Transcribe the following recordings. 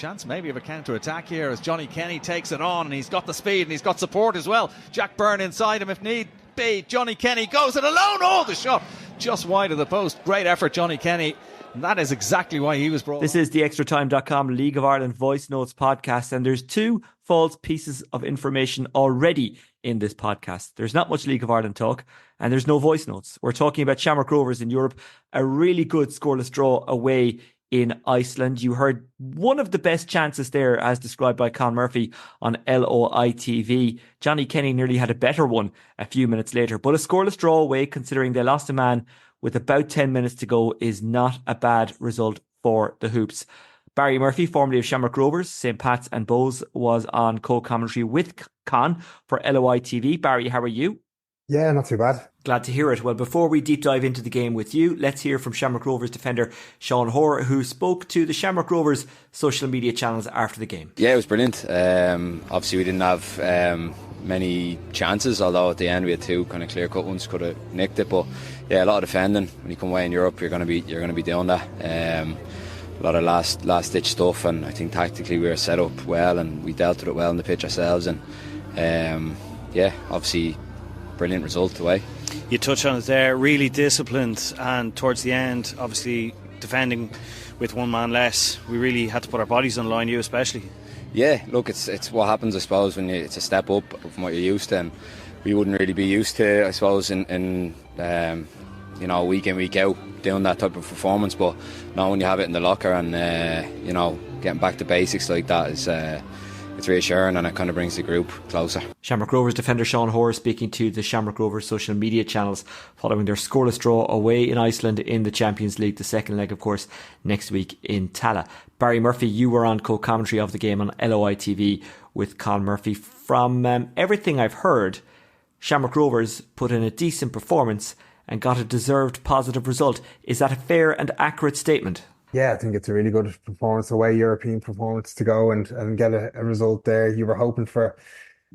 chance maybe of a counter-attack here as Johnny Kenny takes it on, and he's got the speed and he's got support as well. Jack Byrne inside him if need be. Johnny Kenny goes it alone. Oh, the shot just wide of the post. Great effort, Johnny Kenny. And that is exactly why he was brought. This is the Extratime.com League of Ireland Voice Notes podcast, and there's 2 false pieces of information already in this podcast. There's not much League of Ireland talk, and there's no voice notes. We're talking about Shamrock Rovers in Europe, a really good scoreless draw away in Iceland. You heard one of the best chances there as described by Con Murphy on LOI TV. Johnny Kenny nearly had a better one a few minutes later, but a scoreless draw away, considering they lost a man with about 10 minutes to go, is not a bad result for the Hoops. Barry Murphy, formerly of Shamrock Rovers, St. Pat's and Bows, was on co-commentary with Con for LOI TV. Barry, how are you? Yeah, not too bad. Glad to hear it. Well, before we deep dive into the game with you, let's hear from Shamrock Rovers defender Sean Hoare, who spoke to the Shamrock Rovers social media channels after the game. Yeah, it was brilliant. Obviously, we didn't have many chances, although at the end we had 2 kind of clear-cut ones, could have nicked it. But yeah, a lot of defending. When you come away in Europe, you're going to be doing that. A lot of last ditch stuff, and I think tactically we were set up well, and we dealt with it well on the pitch ourselves. And yeah, obviously, brilliant result away. You touch on it there, really disciplined, and towards the end, obviously defending with 1 man less, we really had to put our bodies on the line, you especially. Yeah, look, it's what happens, I suppose, when it's a step up from what you're used to, and we wouldn't really be used to, I suppose, in you know, week in, week out, doing that type of performance. But now when you have it in the locker and you know, getting back to basics like that is it's reassuring, and it kind of brings the group closer. Shamrock Rovers defender Sean Hoare speaking to the Shamrock Rovers social media channels following their scoreless draw away in Iceland in the Champions League. The second leg, of course, next week in Tallaght. Barry Murphy, you were on co-commentary of the game on LOI TV with Con Murphy. From everything I've heard, Shamrock Rovers put in a decent performance and got a deserved positive result. Is that a fair and accurate statement? Yeah, I think it's a really good performance, away European performance to go and get a result there. You were hoping for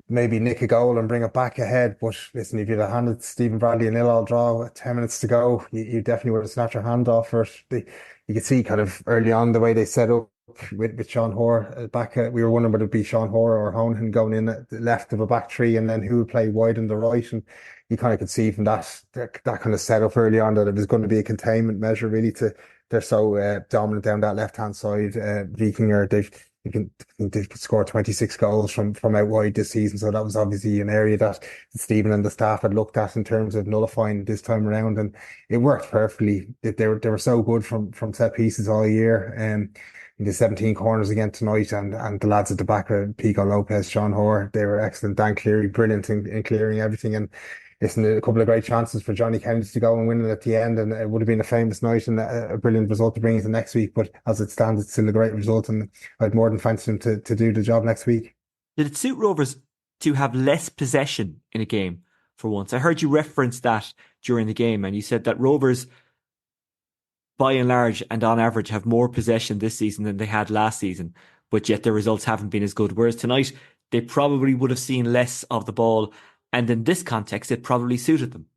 maybe nick a goal and bring it back ahead, but listen, if you'd have handed Stephen Bradley a 0-0 draw with 10 minutes to go, you definitely would have snatched your hand off for it. You could see kind of early on the way they set up with Sean Hoare back. We were wondering whether it'd be Sean Hoare or Honan going in at the left of a back 3, and then who would play wide on the right. And you kind of could see from that kind of setup early on that it was going to be a containment measure, really. They're so dominant down that left hand side. Vikinger, they've scored 26 goals from out wide this season, so that was obviously an area that Stephen and the staff had looked at in terms of nullifying this time around, and it worked perfectly. They were so good from set pieces all year. In the 17 corners again tonight, and the lads at the back, Pico Lopez, Sean Hoare, they were excellent. Dan Cleary, brilliant in clearing everything, and listen, a couple of great chances for Johnny Kenny to go and win it at the end, and it would have been a famous night and a brilliant result to bring into next week. But as it stands, it's still a great result, and I'd more than fancy him to do the job next week. Did it suit Rovers to have less possession in a game for once? I heard you reference that during the game, and you said that Rovers, by and large and on average, have more possession this season than they had last season, but yet their results haven't been as good. Whereas tonight, they probably would have seen less of the ball, and in this context, it probably suited them.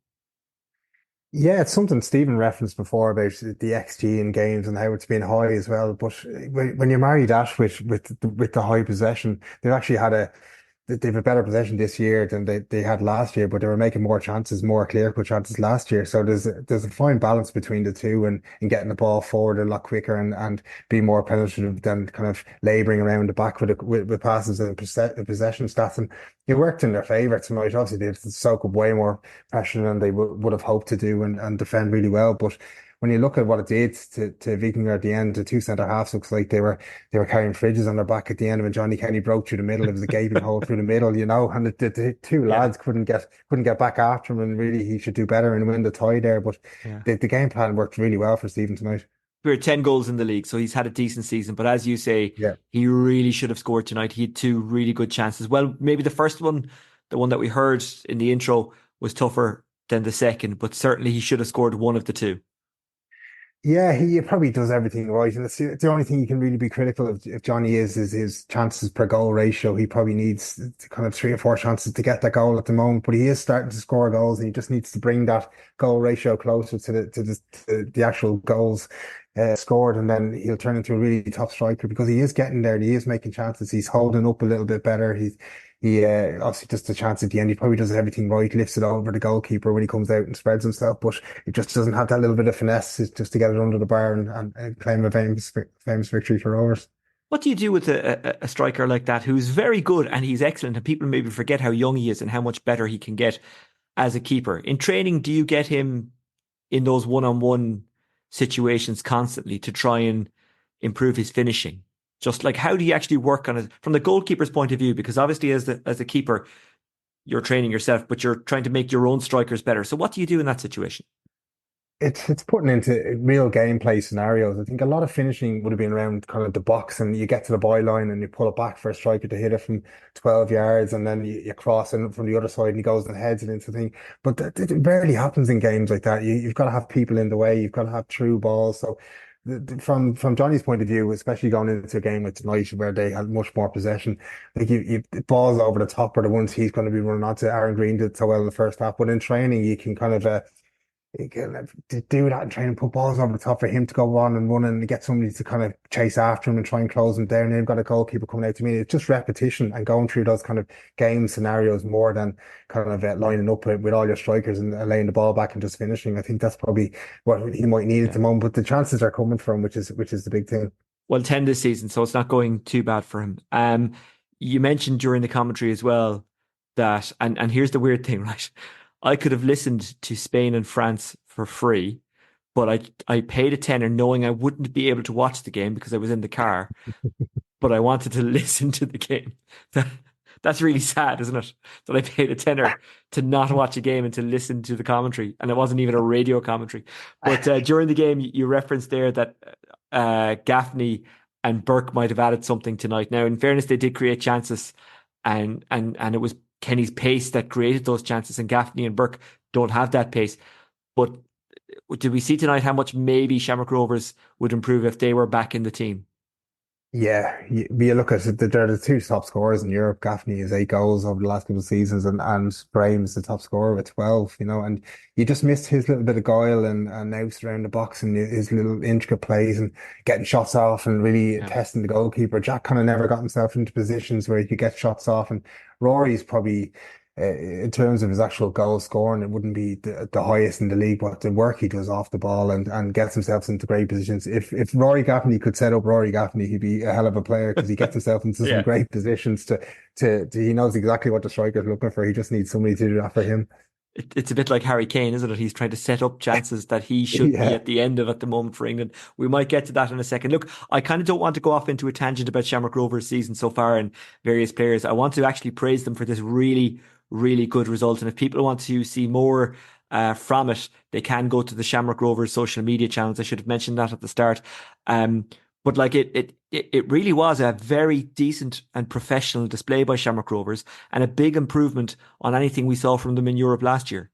Yeah, it's something Stephen referenced before about the XG in games and how it's been high as well. But when you marry that with the high possession, they've a better possession this year than they had last year, but they were making more chances, more clear-cut chances last year. So there's a fine balance between the two, and getting the ball forward a lot quicker and being more penetrative than kind of labouring around the back with passes and possession stats. And it worked in their favour tonight. Obviously, they had to soak up way more pressure than they would have hoped to do and defend really well. But when you look at what it did to Vikinger at the end, the 2 centre halves looks like they were carrying fridges on their back at the end. When Johnny Kenny broke through the middle, it was a gaping hole through the middle, you know. And the 2 lads couldn't get back after him, and really he should do better and win the tie there. But the game plan worked really well for Stephen tonight. We had 10 goals in the league, so he's had a decent season. But as you say, he really should have scored tonight. He had 2 really good chances. Well, maybe the first one, the one that we heard in the intro, was tougher than the second, but certainly he should have scored one of the 2. Yeah, he probably does everything right, and it's the only thing you can really be critical of if Johnny is his chances per goal ratio. He probably needs kind of 3 or 4 chances to get that goal at the moment, but he is starting to score goals, and he just needs to bring that goal ratio closer to the actual goals scored, and then he'll turn into a really top striker because he is getting there. And he is making chances. He's holding up a little bit better. He obviously just a chance at the end. He probably does everything right, lifts it over the goalkeeper when he comes out and spreads himself, but he just doesn't have that little bit of finesse just to get it under the bar and claim a famous victory for Rovers. What do you do with a striker like that who's very good and he's excellent, and people maybe forget how young he is and how much better he can get as a keeper? In training, do you get him in those one-on-one situations constantly to try and improve his finishing? Just like, how do you actually work on it from the goalkeeper's point of view? Because obviously as a keeper, you're training yourself, but you're trying to make your own strikers better. So what do you do in that situation? It's putting into real gameplay scenarios. I think a lot of finishing would have been around kind of the box, and you get to the byline and you pull it back for a striker to hit it from 12 yards, and then you cross in from the other side and he goes and heads it into the thing. But it rarely happens in games like that. You've got to have people in the way. You've got to have true balls. So from Johnny's point of view, especially going into a game like tonight where they had much more possession, like you balls over the top are the ones he's going to be running onto. Aaron Green did so well in the first half, but in training you can kind of you can do that and try and put balls over the top for him to go on and run and get somebody to kind of chase after him and try and close him down. And they've got a goalkeeper coming out to me. It's just repetition and going through those kind of game scenarios more than kind of lining up with all your strikers and laying the ball back and just finishing. I think that's probably what he might need at the moment. But the chances are coming from, which is the big thing. Well, 10 this season, so it's not going too bad for him. You mentioned during the commentary as well that, and here's the weird thing, right? I could have listened to Spain and France for free, but I paid a tenner knowing I wouldn't be able to watch the game because I was in the car, but I wanted to listen to the game. That's really sad, isn't it? That I paid a tenner to not watch a game and to listen to the commentary, and it wasn't even a radio commentary. But during the game, you referenced there that Gaffney and Burke might have added something tonight. Now, in fairness, they did create chances, and it was Kenny's pace that created those chances, and Gaffney and Burke don't have that pace. But did we see tonight how much maybe Shamrock Rovers would improve if they were back in the team? Yeah, you look at it, they're the two top scorers in Europe. Gaffney has 8 goals over the last couple of seasons, and Graham is the top scorer with 12, and you just missed his little bit of guile and nous around the box and his little intricate plays and getting shots off and really testing the goalkeeper. Jack kind of never got himself into positions where he could get shots off, and Rory's probably in terms of his actual goal scoring, it wouldn't be the highest in the league, but the work he does off the ball and gets himself into great positions. If Rory Gaffney could set up Rory Gaffney, he'd be a hell of a player because he gets himself into some great positions to he knows exactly what the striker's looking for. He just needs somebody to do that for him. It's a bit like Harry Kane, isn't it? He's trying to set up chances that he should be at the end of at the moment for England. We might get to that in a second. Look, I kind of don't want to go off into a tangent about Shamrock Rovers' season so far and various players. I want to actually praise them for this really, really good result. And if people want to see more from it, they can go to the Shamrock Rovers social media channels. I should have mentioned that at the start. But like it really was a very decent and professional display by Shamrock Rovers and a big improvement on anything we saw from them in Europe last year.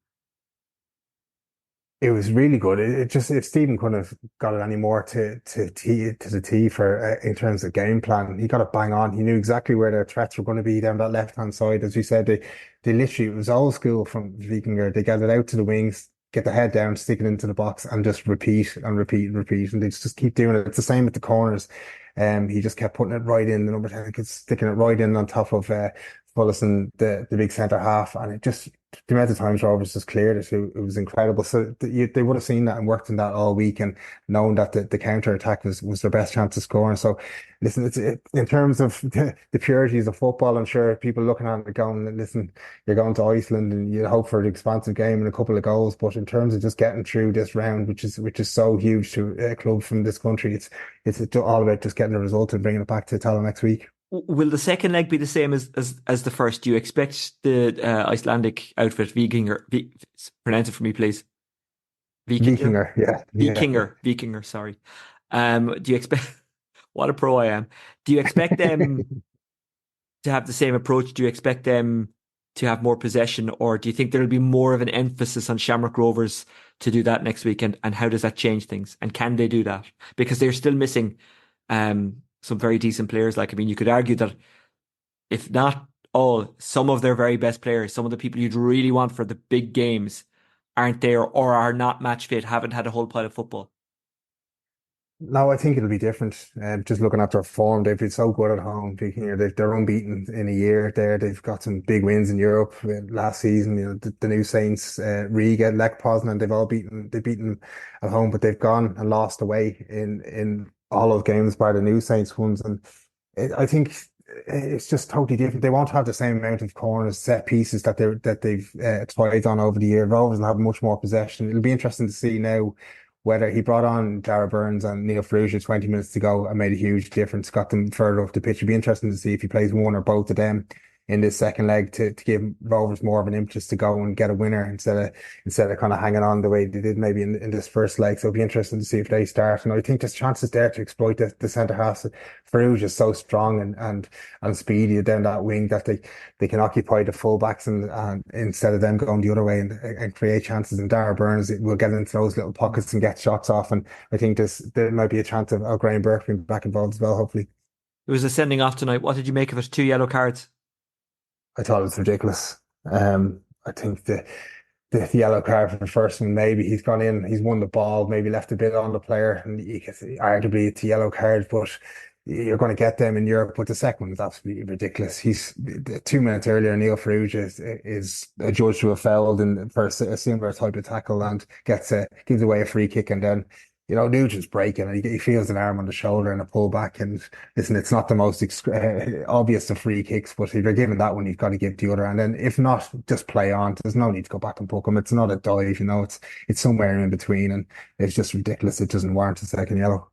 It was really good. It just, if Stephen couldn't have got it any more to the tee for in terms of game plan, he got it bang on. He knew exactly where their threats were going to be down that left hand side. As you said, they literally, it was old school from Vikinger. They get it out to the wings, get the head down, stick it into the box, and just repeat and repeat and repeat. And they just keep doing it. It's the same at the corners. He just kept putting it right in. The number 10 kept sticking it right in on top of Fullison, the big centre half, and it just, the amount of times Rovers just cleared it, it was incredible. So they would have seen that and worked on that all week and known that the counter attack was their best chance of scoring. So listen, in terms of the purities of football, I'm sure people looking at it going, listen, you're going to Iceland and you hope for an expansive game and a couple of goals. But in terms of just getting through this round, which is so huge to a club from this country, it's all about just getting a result and bringing it back to Tala next week. Will the second leg be the same as the first? Do you expect the Icelandic outfit, Vikinger, pronounce it for me, please? Vikinger, yeah. Vikinger, sorry. Do you expect, what a pro I am. Do you expect them to have the same approach? Do you expect them to have more possession, or do you think there'll be more of an emphasis on Shamrock Rovers to do that next weekend? And how does that change things? And can they do that? Because they're still missing some very decent players. Like, I mean, you could argue that if not all, some of their very best players, some of the people you'd really want for the big games aren't there or are not match fit, haven't had a whole pile of football. No, I think it'll be different. Just looking at their form, they've been so good at home. They're unbeaten in a year there. They've got some big wins in Europe last season. The new Saints, Riga, Lech Poznan, they've beaten at home, but they've gone and lost away in all those games by the new Saints ones. And I think it's just totally different. They won't have the same amount of corners, set pieces that they've thrived on over the year. Rovers will have much more possession. It'll be interesting to see now whether he brought on Dara Burns and Neil Ferrugia 20 minutes to go and made a huge difference, got them further up the pitch. It'd be interesting to see if he plays one or both of them in this second leg to give Rovers more of an impetus to go and get a winner instead of kind of hanging on the way they did maybe in this first leg. So it'll be interesting to see if they start. And I think there's chances there to exploit the centre half. Ferrugia is so strong and speedy down that wing that they can occupy the fullbacks and instead of them going the other way and create chances. And Dara Burns will get into those little pockets and get shots off. And I think there might be a chance of Graham Burke being back involved as well, hopefully. It was a sending off tonight. What did you make of it? 2 yellow cards. I thought it was ridiculous. I think the yellow card for the first one, maybe he's gone in, he's won the ball, maybe left a bit on the player, and you can see, arguably it's a yellow card, but you're going to get them in Europe. But the second one is absolutely ridiculous. He's 2 minutes earlier, Neil Ferrugia is adjudged to have fouled for a similar type of tackle and gives away a free kick, and then Nugent's breaking and he feels an arm on the shoulder and a pull back. And listen, it's not the most obvious of free kicks, but if you're given that one, you've got to give the other. And then if not, just play on. There's no need to go back and book him. It's not a dive, it's somewhere in between. And it's just ridiculous. It doesn't warrant a second yellow.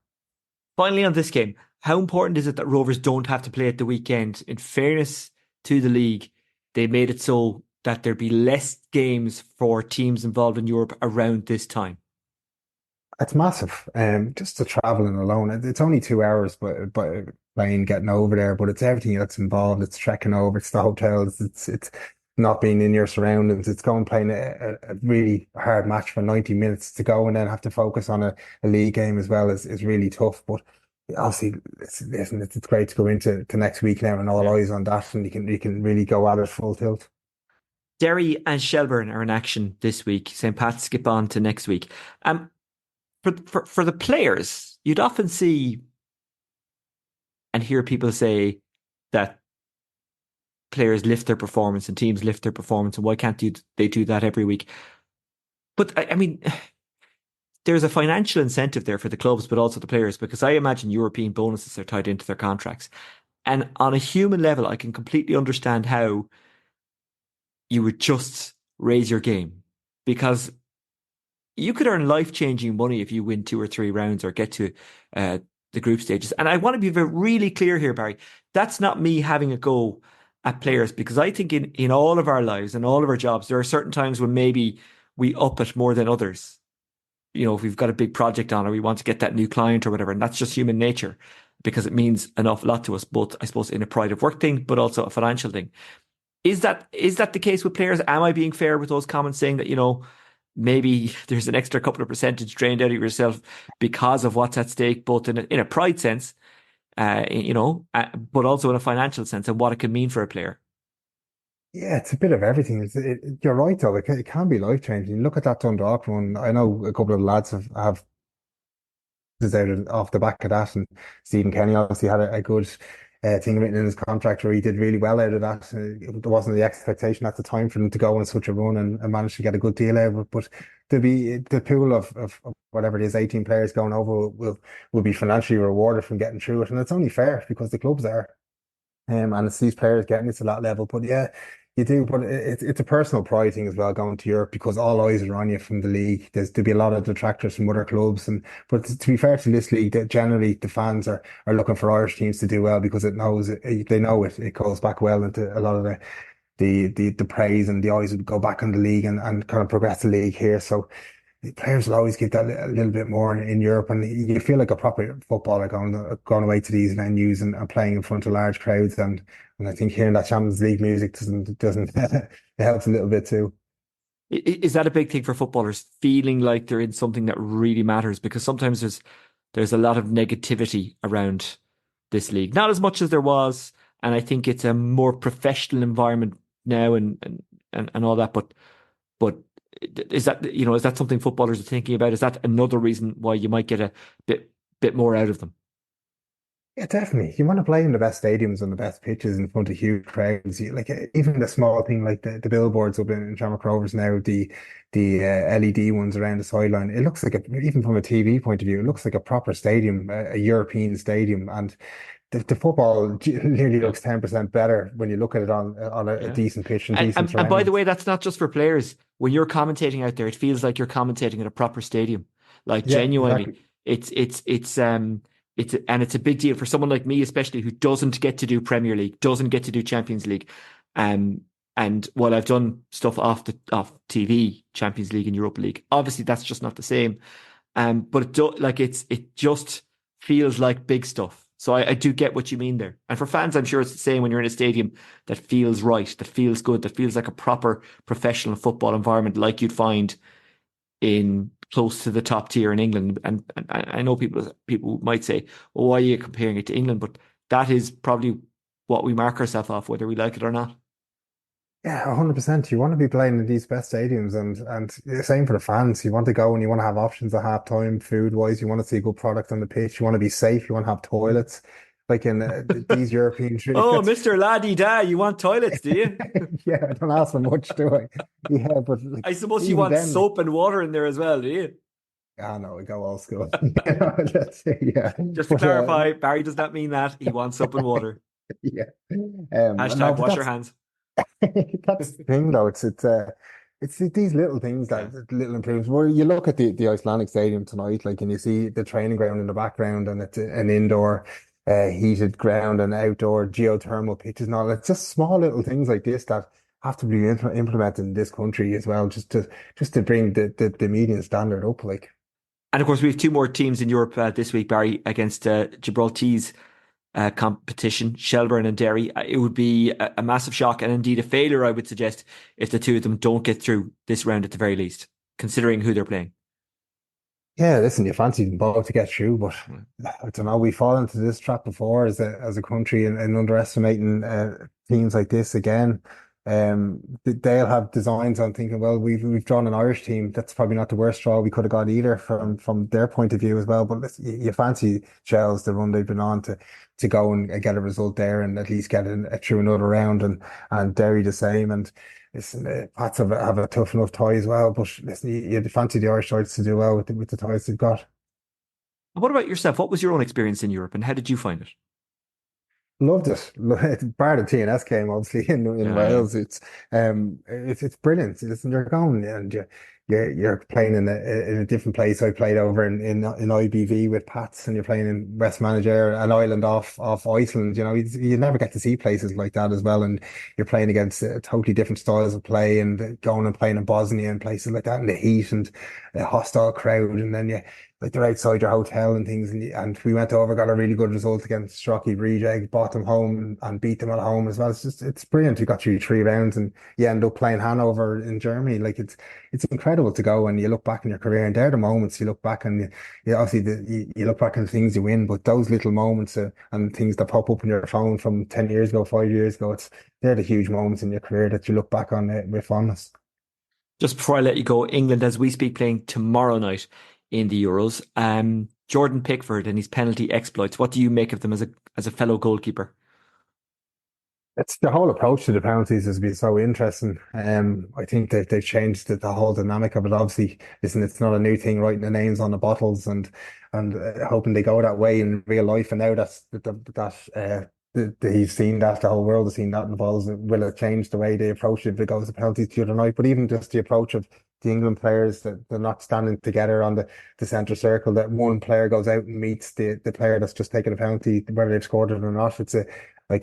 Finally, on this game, how important is it that Rovers don't have to play at the weekend? In fairness to the league, they made it so that there'd be less games for teams involved in Europe around this time. It's massive. Just the traveling alone. It's only 2 hours, but plane getting over there. But it's everything that's involved. It's trekking over. It's the hotels. It's not being in your surroundings. It's going playing a really hard match for 90 minutes to go and then have to focus on a league game as well is really tough. But obviously, it's great to go into next week now and all eyes on that, and you can really go at it full tilt. Derry and Shelbourne are in action this week. St. Pat's skip on to next week. For the players, you'd often see and hear people say that players lift their performance and teams lift their performance, and why can't they do that every week? But I mean, there's a financial incentive there for the clubs, but also the players, because I imagine European bonuses are tied into their contracts. And on a human level, I can completely understand how you would just raise your game, because you could earn life-changing money if you win 2 or 3 rounds or get to the group stages. And I want to be really clear here, Barry. That's not me having a go at players, because I think in all of our lives and all of our jobs, there are certain times when maybe we up it more than others. If we've got a big project on or we want to get that new client or whatever, and that's just human nature, because it means an awful lot to us, both, I suppose, in a pride of work thing, but also a financial thing. Is that the case with players? Am I being fair with those comments saying that, maybe there's an extra couple of percentage drained out of yourself because of what's at stake, both in a pride sense, but also in a financial sense, and what it can mean for a player? Yeah, it's a bit of everything. You're right, though. It can be life changing. Look at that Dundalk one. I know a couple of lads have out off the back of that, and Stephen Kenny obviously had a good thing written in his contract where he did really well out of that. There wasn't the expectation at the time for him to go on such a run and manage to get a good deal out of it. But the pool of whatever it is, 18 players going over will be financially rewarded from getting through it. And it's only fair because the clubs are. And it's these players getting it to that level. But yeah, you do. But it's a personal pride thing as well, going to Europe, because all eyes are on you from the league. There'll be a lot of detractors from other clubs. But to be fair to this league, that generally the fans are looking for Irish teams to do well, because they know it goes back well into a lot of the praise, and the eyes would go back on the league and kind of progress the league here. So players will always give that a little bit more in Europe, and you feel like a proper footballer going away to these venues and playing in front of large crowds. And I think hearing that Champions League music doesn't it helps a little bit too. Is that a big thing for footballers, feeling like they're in something that really matters? Because sometimes there's a lot of negativity around this league, not as much as there was, and I think it's a more professional environment now and all that. But is that something footballers are thinking about? Is that another reason why you might get a bit bit more out of them. Yeah, definitely. You want to play in the best stadiums and the best pitches in front of huge crowds. Even the small thing like the billboards up in Shamrock Rovers now, the LED ones around the sideline. It looks like even from a TV point of view, it looks like a proper stadium, a European stadium, and the football nearly looks 10% better when you look at it on a Yeah. decent pitch and decent And by the surroundings. way, that's not just for players. When you're commentating out there, it feels like you're commentating at a proper stadium. Like Yeah, genuinely, exactly. it's a big deal for someone like me, especially who doesn't get to do Premier League, doesn't get to do Champions League. And while I've done stuff off TV, Champions League and Europa League, obviously that's just not the same. But it just feels like big stuff. So I do get what you mean there. And for fans, I'm sure it's the same when you're in a stadium that feels right, that feels good, that feels like a proper professional football environment, like you'd find in close to the top tier in England. And I know people might say, "Oh, why are you comparing it to England?" But that is probably what we mark ourselves off, whether we like it or not. Yeah, 100%. You want to be playing in these best stadiums, and the same for the fans. You want to go and you want to have options at half time, food wise. You want to see a good product on the pitch. You want to be safe. You want to have toilets, like in these European Oh, trips. Mr. Laddie Da, you want toilets, do you? Yeah, I don't ask for much, do I? Yeah, but I like suppose you even want then, like, soap and water in there as well, do you? ah, no, we go old school. Let's say, yeah, Just to but clarify, Barry does not mean that. He wants soap and water. yeah, no, Hashtag but wash your hands. that's the thing, though. It's these little things Yeah. that little improvements. Where you look at the Icelandic Stadium tonight, like, and you see the training ground in the background, and it's an indoor, heated ground and outdoor geothermal pitches and all. It's just small little things like this that have to be implemented in this country as well, just to bring the median standard up. Like, And of course, we have two more teams in Europe this week, Barry, against Gibraltar's competition, Shelbourne and Derry. It would be a massive shock and indeed a failure, I would suggest, if the two of them don't get through this round at the very least, considering who they're playing. yeah, listen, you fancy them both to get through, but I don't know. We fall into this trap before as a country, and underestimating teams like this again. They'll have designs on thinking, well, we've drawn an Irish team. That's probably not the worst draw we could have got either from their point of view as well. But listen, you fancy Shells, the run they've been on, to go and get a result there and at least get through another round, and Derry the same. And listen, Pats have a tough enough tie as well. But listen, you fancy the Irish sides to do well with the ties they've got. What about yourself? What was your own experience in Europe and how did you find it? Loved it. Bar the TNS game, obviously in Yeah, yeah. Wales. It's brilliant. Listen, you're going and you're playing in a different place. I played over in IBV with Pats, and you're playing in West Manager, an island off Iceland. You never get to see places like that as well. And you're playing against totally different styles of play, and going and playing in Bosnia and places like that in the heat and a hostile crowd, and then like they're outside your hotel and things, and we went over, got a really good result against Strocky Bridge, bought them home and beat them at home as well. It's brilliant. You got through 3 rounds and you end up playing Hanover in Germany. Like it's incredible to go, and you look back in your career, and they're the moments you look back, and obviously you look back on the things you win, but those little moments and things that pop up on your phone from 10 years ago, 5 years ago, they're the huge moments in your career that you look back on with fondness. Just before I let you go, England, as we speak, playing tomorrow night in the Euros. Jordan Pickford and his penalty exploits. What do you make of them as a fellow goalkeeper? It's the whole approach to the penalties has been so interesting. I think they've changed the whole dynamic of it. Obviously, listen, it's not a new thing, writing the names on the bottles and hoping they go that way in real life. And now that he's seen that, the whole world has seen that involves, will it change the way they approach it if it goes to penalties the other night? But even just the approach of the England players, that they're not standing together on the centre circle, that one player goes out and meets the player that's just taken a penalty, whether they've scored it or not. It's I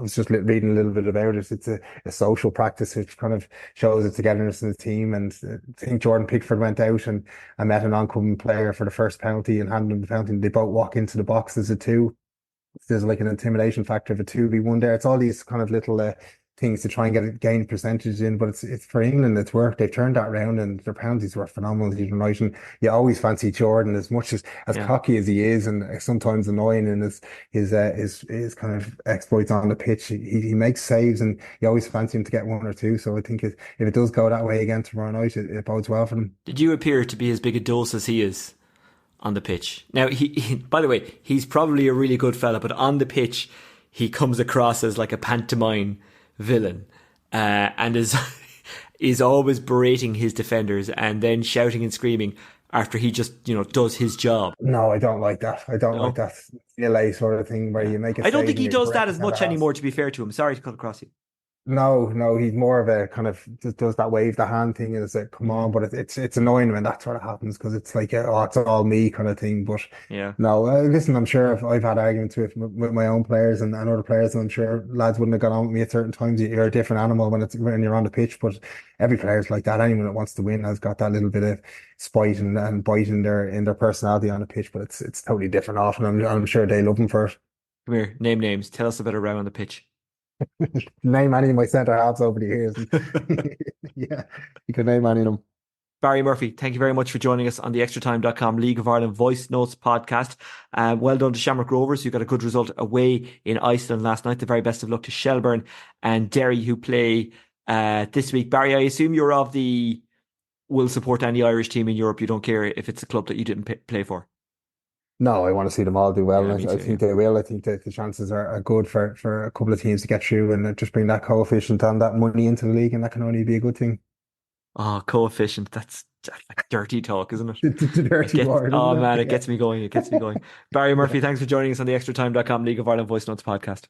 was just reading a little bit about it. It's a social practice which kind of shows the togetherness in the team. And I think Jordan Pickford went out and met an oncoming player for the first penalty and handed him the penalty. And they both walk into the box as a two. There's like an intimidation factor of a 2v1 there. It's all these kind of little things to try and gain percentages in, but it's for England, it's worked. They've turned that around, and their penalties were phenomenal the other night. And you always fancy Jordan, as much as Yeah. cocky as he is, and sometimes annoying in his kind of exploits on the pitch. He makes saves, and you always fancy him to get one or two. So I think if it does go that way again tomorrow night, it bodes well for them. Did you appear to be as big a dose as he is on the pitch. Now, he by the way, he's probably a really good fella, but on the pitch, he comes across as like a pantomime villain, and is always berating his defenders and then shouting and screaming after he just, does his job. No, I don't like that. I don't like that LA sort of thing where you make a I don't think save he and you does that correct as it much at anymore, to be fair to him. Sorry to cut across you. No, he's more of a kind of just does that wave the hand thing and it's like, come on, but it's annoying when that sort of happens because it's like, oh, it's all me kind of thing. But Yeah. no, listen, I'm sure I've had arguments with my own players and other players, and I'm sure lads wouldn't have got on with me at certain times. You're a different animal when you're on the pitch, but every player's like that. Anyone that wants to win has got that little bit of spite and bite in their personality on the pitch, but it's totally different off, and I'm sure they love him for it. Come here, name names. Tell us about a row on the pitch. Name any of my centre halves over the years. Yeah, you could name any of them. Barry Murphy, thank you very much for joining us on the Extratime.com League of Ireland Voice Notes podcast. Well done to Shamrock Rovers, who got a good result away in Iceland last night. The very best of luck to Shelbourne and Derry, who play this week. Barry, I assume you're of the will support any Irish team in Europe. You don't care if it's a club that you didn't play for. No, I want to see them all do well, Yeah, and me I too, think they will. I think that the chances are good for a couple of teams to get through and just bring that coefficient and that money into the league, and that can only be a good thing. Oh, coefficient. That's like dirty talk, isn't it? The dirty word. Oh, isn't man, it? it gets me going. It gets me going. Barry Murphy, thanks for joining us on the Extratime.com League of Ireland Voice Notes podcast.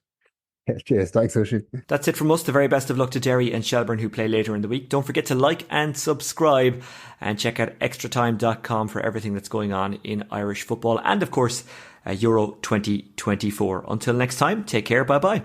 Yeah, cheers. Thanks, Oisin. That's it from us. The very best of luck to Derry and Shelbourne, who play later in the week. Don't forget to like and subscribe and check out extratime.com for everything that's going on in Irish football and, of course, Euro 2024. Until next time, take care. Bye-bye.